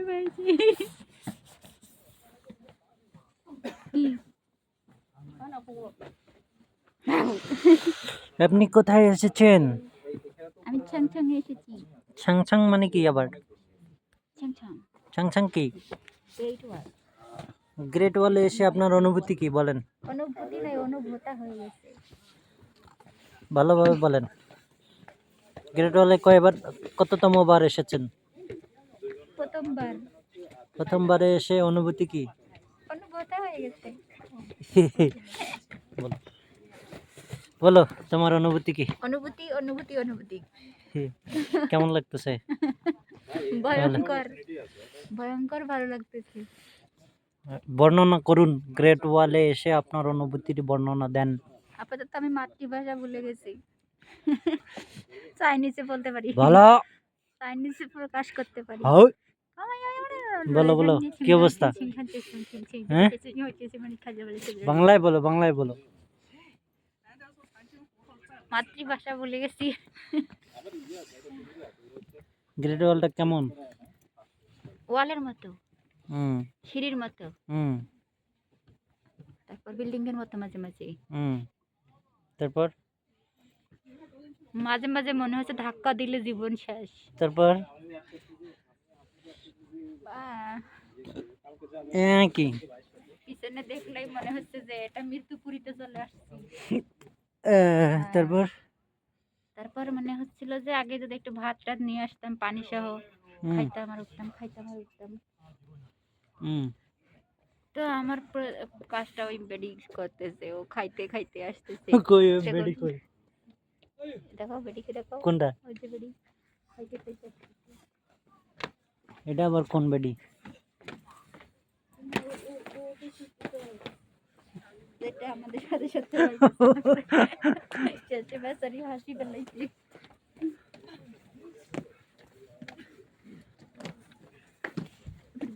ভয় পেয়েছি। আপনি কোথায় এসেছেন? আমি ছ্যাংছং এসেছি। ছাংছাং মানে কি আবার? ছ্যাংছং ছাংছাং কি? গ্রেট ওয়াল। গ্রেট ওয়ালে এসে আপনার অনুভূতি কি বলেন? অনুভূতি নয়, অনুভূতা হয়ে গেছে। ভালোভাবে বলেন। গ্রেট ওয়ালে কয়বার কততম বার এসেছেন? প্রথমবার। প্রথমবারে এসে অনুভূতি কি? অনুভূতা হয়ে গেছে। বলো বলো তোমার অনুভূতি কি? অনুভূতি অনুভূতি অনুভূতি কেমন লাগতেছে? ভয়ঙ্কর ভয়ঙ্কর ভালো লাগতেছে। বর্ণনা করুন, গ্রেট ওয়ালে এসে আপনার অনুভূতির বর্ণনা দেন। আপাতত আমি মাতৃভাষা ভুলে গেছি। চাইনিজে বলতে পারি, ভালো চাইনিজে প্রকাশ করতে পারি। বলো বলো কি অবস্থা? হ্যাঁ বাংলায় বলো, বাংলায় বলো। মাতৃভাষা ভুলে গেছি। গ্রেট ওয়ালটা কেমন? ওয়ালের মতো, হুম সিঁড়ির মতো, হুম তারপর বিল্ডিং এর মতো মাঝে মাঝে। হুম তারপর মাঝে মাঝে মনে হচ্ছে ধাক্কা দিলে জীবন শেষ। তারপর কি পিছনে দেখলেই মনে হচ্ছে যে এটা মৃত্যুপুরীতে চলে আসছে। তারপর তারপর মনে হচ্ছিল যে আগে যদি একটু ভাত টাত নিয়ে আসতাম পানি সহ, খাইতাম আর উঠতাম, খাইতাম আর উঠতাম। তো আমার কাজটা ওই বেডি করতেছে, ও খাইতে খাইতে আসতেছে। কই বেডি কই? দেখো বেডিকে দেখো, কোনটা? ওই যে বেডি খাইতে খাইতে আসতেছে। এটা আবার কোন বেডি? যেটা আমাদের সাথে সাথে চেঁচে বেচারি হাসি ফেলাইছি।